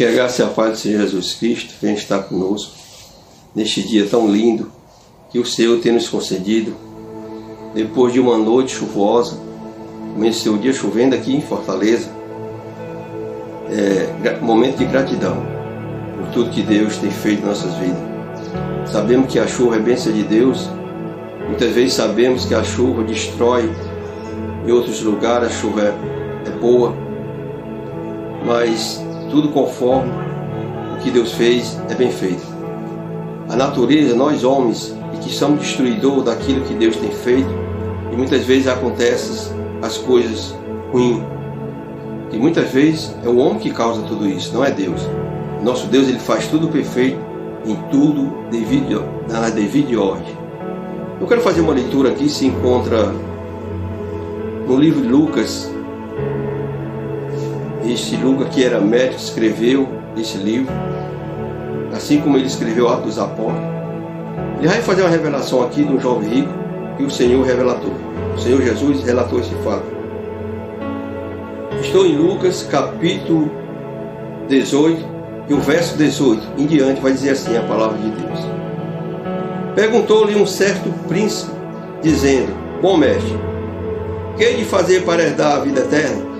Que a graça e a paz do Senhor Jesus Cristo venha estar conosco neste dia tão lindo que o Senhor tem nos concedido. Depois de uma noite chuvosa, amanheceu o dia chovendo aqui em Fortaleza. Momento de gratidão por tudo que Deus tem feito em nossas vidas. Sabemos que a chuva é bênção de Deus. Muitas vezes sabemos que a chuva destrói. Em outros lugares a chuva é boa. Mas tudo conforme o que Deus fez é bem feito. A natureza, nós homens, e que somos destruidores daquilo que Deus tem feito, e muitas vezes acontecem as coisas ruins. E muitas vezes é o homem que causa tudo isso, não é Deus. Nosso Deus, ele faz tudo perfeito, em tudo na devida ordem. Eu quero fazer uma leitura aqui, se encontra no livro de Lucas. Este Lucas, que era médico, escreveu esse livro, assim como ele escreveu Atos dos Apóstolos. Ele vai fazer uma revelação aqui de um jovem rico que o Senhor relatou. O Senhor Jesus relatou esse fato. Estou em Lucas capítulo 18 e o verso 18 em diante vai dizer assim a palavra de Deus. Perguntou-lhe um certo príncipe, dizendo: Bom mestre, que hei de fazer para herdar a vida eterna?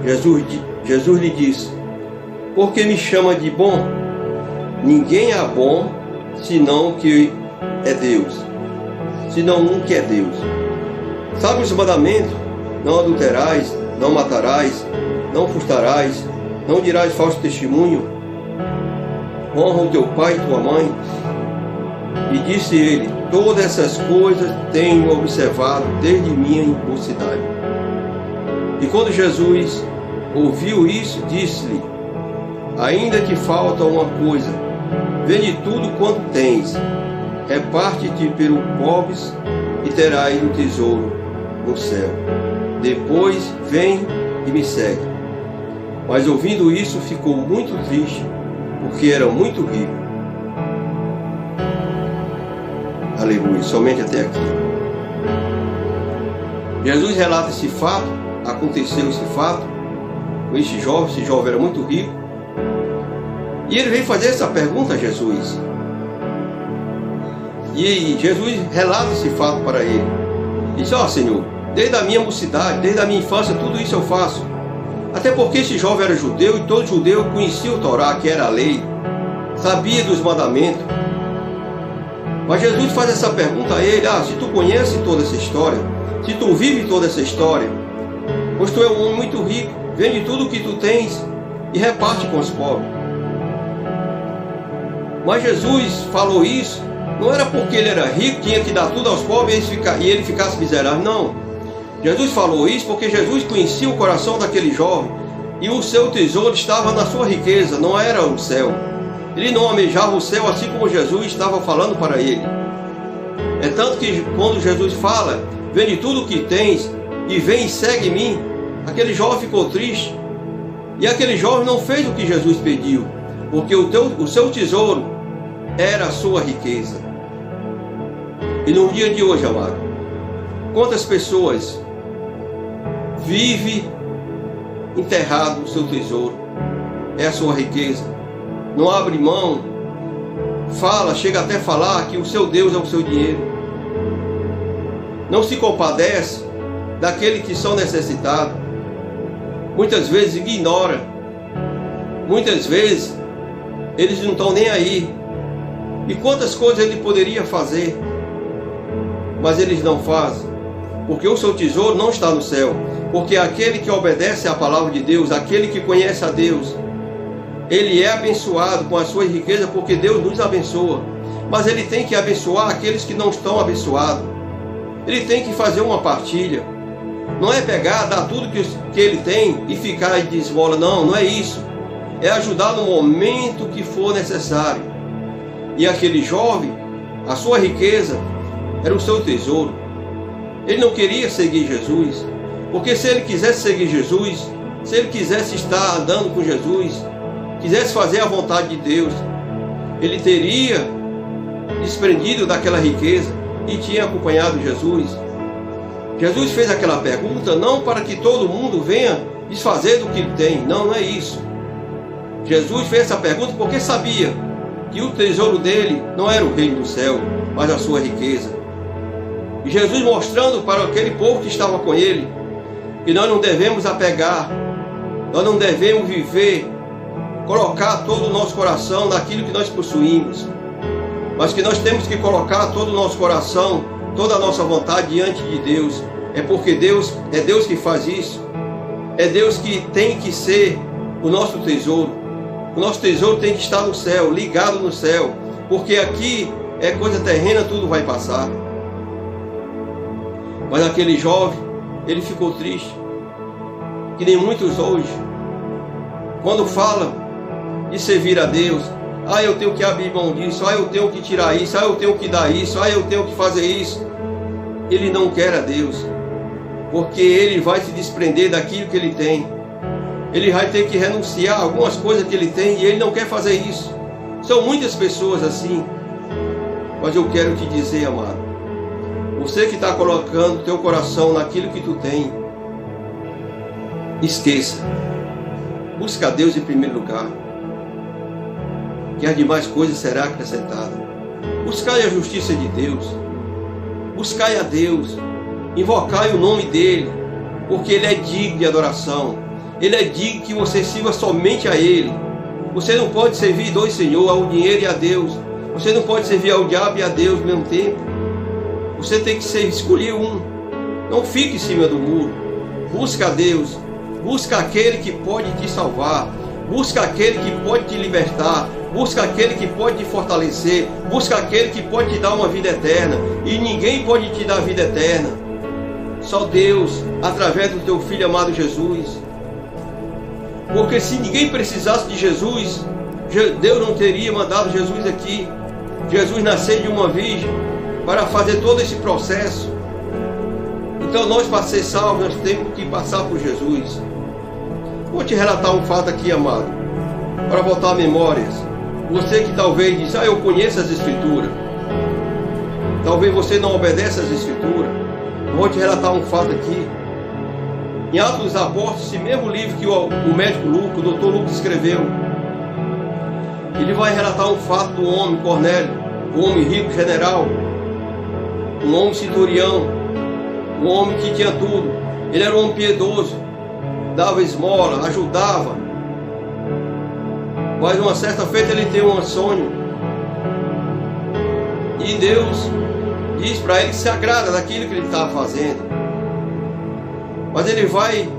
Jesus lhe disse: Por que me chama de bom? Ninguém é bom senão que é Deus, senão um que é Deus. Sabe os mandamentos? Não adulterarás, não matarás, não furtarás, não dirás falso testemunho, honra o teu pai e tua mãe. E disse ele: Todas essas coisas tenho observado desde minha mocidade. E quando Jesus ouviu isso, disse-lhe: Ainda que falta uma coisa, vende tudo quanto tens, reparte-te pelos pobres e terás um tesouro no céu. Depois vem e me segue. Mas ouvindo isso, ficou muito triste, porque era muito rico. Aleluia, somente até aqui. Jesus relata esse fato, aconteceu esse fato com esse jovem era muito rico. E ele veio fazer essa pergunta a Jesus. E Jesus relata esse fato para ele. Diz: Senhor, desde a minha mocidade, desde a minha infância, tudo isso eu faço. Até porque esse jovem era judeu e todo judeu conhecia o Torá, que era a lei, sabia dos mandamentos. Mas Jesus faz essa pergunta a ele: se tu conheces toda essa história, se tu vives toda essa história, pois tu é um homem muito rico, vende tudo o que tu tens e reparte com os pobres. Mas Jesus falou isso, não era porque ele era rico, tinha que dar tudo aos pobres e ele ficasse miserável, não. Jesus falou isso porque Jesus conhecia o coração daquele jovem e o seu tesouro estava na sua riqueza, não era o céu. Ele não almejava o céu assim como Jesus estava falando para ele. É tanto que quando Jesus fala: Vende tudo o que tens e vem e segue-me, aquele jovem ficou triste. E aquele jovem não fez o que Jesus pediu, porque o seu tesouro era a sua riqueza. E no dia de hoje, amado, quantas pessoas vivem enterrado no seu tesouro? É a sua riqueza. Não abre mão, chega até a falar que o seu Deus é o seu dinheiro. Não se compadece daqueles que são necessitados. Muitas vezes ignora. Muitas vezes eles não estão nem aí. E quantas coisas ele poderia fazer, mas eles não fazem, porque o seu tesouro não está no céu. Porque aquele que obedece à palavra de Deus, aquele que conhece a Deus, ele é abençoado com a sua riqueza, porque Deus nos abençoa. Mas ele tem que abençoar aqueles que não estão abençoados. Ele tem que fazer uma partilha. Não é pegar, dar tudo que ele tem e ficar de esmola. Não é isso. É ajudar no momento que for necessário. E aquele jovem, a sua riqueza era o seu tesouro. Ele não queria seguir Jesus, porque se ele quisesse seguir Jesus, se ele quisesse estar andando com Jesus, quisesse fazer a vontade de Deus, ele teria desprendido daquela riqueza e tinha acompanhado Jesus. Jesus fez aquela pergunta não para que todo mundo venha desfazer do que ele tem. Não é isso. Jesus fez essa pergunta porque sabia que o tesouro dele não era o reino do céu, mas a sua riqueza. E Jesus mostrando para aquele povo que estava com ele que nós não devemos apegar, nós não devemos viver, colocar todo o nosso coração naquilo que nós possuímos, mas que nós temos que colocar todo o nosso coração, toda a nossa vontade diante de Deus. É porque é Deus que faz isso. É Deus que tem que ser o nosso tesouro. O nosso tesouro tem que estar no céu, ligado no céu, porque aqui é coisa terrena, tudo vai passar. Mas aquele jovem, ele ficou triste, que nem muitos hoje, quando falam de servir a Deus, eu tenho que abrir mão disso, eu tenho que tirar isso, eu tenho que dar isso, eu tenho que fazer isso. Ele não quer a Deus, porque ele vai se desprender daquilo que ele tem. Ele vai ter que renunciar a algumas coisas que ele tem e ele não quer fazer isso. São muitas pessoas assim. Mas eu quero te dizer, amado, você que está colocando teu coração naquilo que tu tem, esqueça. Busca a Deus em primeiro lugar, que as demais coisas serão acrescentadas. Buscai a justiça de Deus, buscai a Deus, invocai o nome dEle, porque Ele é digno de adoração. Ele é digno que você sirva somente a Ele. Você não pode servir dois senhores, ao dinheiro e a Deus. Você não pode servir ao diabo e a Deus ao mesmo tempo. Você tem que escolher um. Não fique em cima do muro. Busca a Deus. Busca aquele que pode te salvar. Busca aquele que pode te libertar. Busca aquele que pode te fortalecer. Busca aquele que pode te dar uma vida eterna. E ninguém pode te dar vida eterna. Só Deus, através do teu Filho amado Jesus. Porque se ninguém precisasse de Jesus, Deus não teria mandado Jesus aqui. Jesus nasceu de uma virgem para fazer todo esse processo. Então nós, para ser salvos, nós temos que passar por Jesus. Vou te relatar um fato aqui, amado, para voltar a memórias. Você que talvez diz, eu conheço as Escrituras. Talvez você não obedece às Escrituras. Vou te relatar um fato aqui. Em Atos dos Apóstolos, esse mesmo livro que o médico Lucas, o doutor Lucas escreveu, ele vai relatar um fato do homem Cornélio, um homem rico, general, um homem centurião, um homem que tinha tudo. Ele era um homem piedoso, dava esmola, ajudava. Mas uma certa feita ele tem um sonho, e Deus diz para ele que se agrada daquilo que ele estava fazendo. Mas ele vai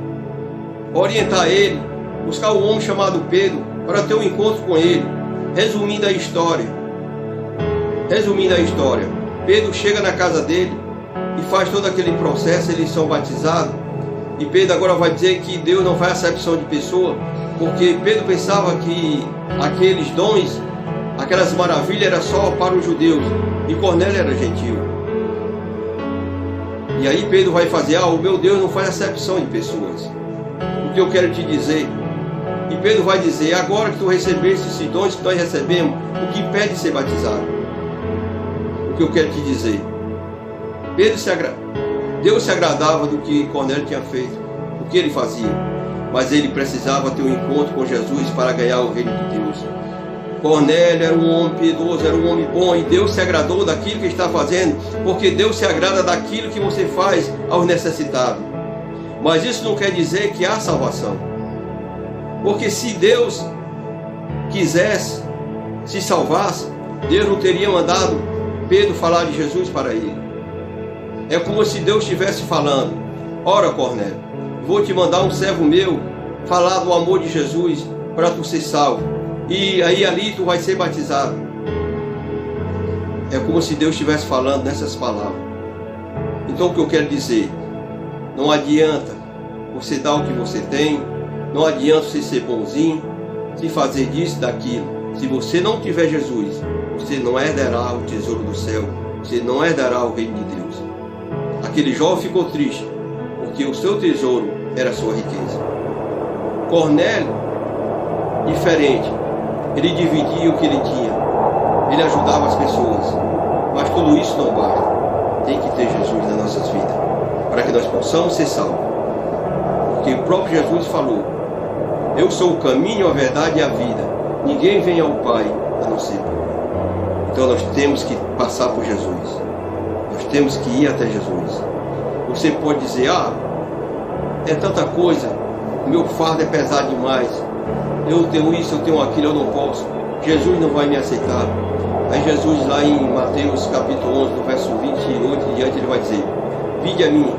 orientar ele, buscar um homem chamado Pedro, para ter um encontro com ele. Resumindo a história, Pedro chega na casa dele e faz todo aquele processo, eles são batizados. E Pedro agora vai dizer que Deus não faz acepção de pessoa, porque Pedro pensava que aqueles dons, aquelas maravilhas eram só para os judeus, e Cornélio era gentil. E aí Pedro vai fazer, o meu Deus não faz acepção de pessoas. O que eu quero te dizer? E Pedro vai dizer, agora que tu recebeste esses dons que nós recebemos, o que impede de ser batizado? O que eu quero te dizer? Deus se agradava do que Cornélio tinha feito, o que ele fazia. Mas ele precisava ter um encontro com Jesus para ganhar o reino de Deus. Cornélio era um homem piedoso, era um homem bom, e Deus se agradou daquilo que está fazendo, porque Deus se agrada daquilo que você faz aos necessitados. Mas isso não quer dizer que há salvação, porque se Deus quisesse, se salvasse, Deus não teria mandado Pedro falar de Jesus para ele. É como se Deus estivesse falando, ora Cornélio, vou te mandar um servo meu falar do amor de Jesus para tu ser salvo. E aí ali tu vai ser batizado. É como se Deus estivesse falando nessas palavras. Então o que eu quero dizer, não adianta você dar o que você tem, não adianta você ser bonzinho, se fazer disso, daquilo. Se você não tiver Jesus, você não herdará o tesouro do céu, você não herdará o reino de Deus. Aquele jovem ficou triste, porque o seu tesouro era a sua riqueza. Cornélio, diferente, ele dividia o que ele tinha, ele ajudava as pessoas, mas tudo isso não basta. Tem que ter Jesus nas nossas vidas, para que nós possamos ser salvos. Porque o próprio Jesus falou Eu sou o caminho, a verdade e a vida. Ninguém vem ao Pai a não ser por mim. Então nós temos que passar por Jesus. Nós temos que ir até Jesus. Você pode dizer, é tanta coisa, o meu fardo é pesado demais, eu tenho isso, eu tenho aquilo, eu não posso, Jesus não vai me aceitar. Aí Jesus lá em Mateus capítulo 11, no verso 28 em diante, ele vai dizer, vinde a mim,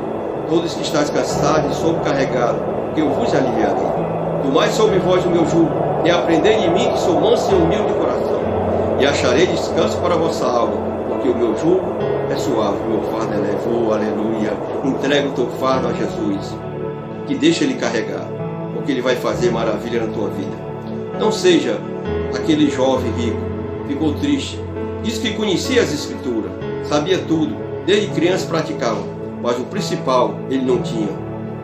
todos que estáis cansados e sobrecarregados, que eu vos aliviarei. Tomai sobre vós o meu jugo, e aprendei de mim, que sou manso e humilde de coração, e acharei descanso para a vossa alma, porque o meu jugo é suave, o meu fardo é leve. Oh, aleluia! Entrega o teu fardo a Jesus, que deixa ele carregar, porque ele vai fazer maravilha na tua vida. Não seja aquele jovem rico, ficou triste, disse que conhecia as Escrituras, sabia tudo, desde criança praticava, mas o principal, ele não tinha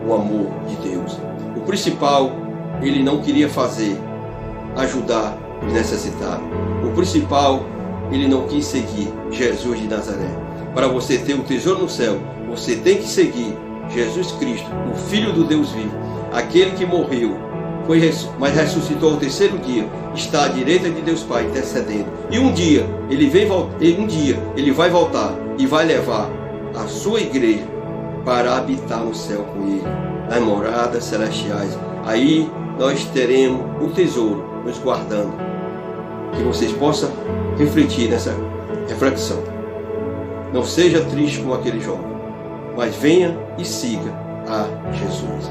o amor de Deus. O principal, ele não queria fazer, ajudar os necessitados. O principal, ele não quis seguir Jesus de Nazaré. Para você ter um tesouro no céu, você tem que seguir Jesus Cristo, o Filho do Deus vivo, aquele que morreu, mas ressuscitou ao terceiro dia, está à direita de Deus Pai intercedendo. E um dia ele vai voltar e vai levar a sua igreja para habitar no céu com ele, nas moradas celestiais. Aí nós teremos o tesouro nos guardando. Que vocês possam refletir nessa reflexão. Não seja triste como aquele jovem, mas venha e siga a Jesus.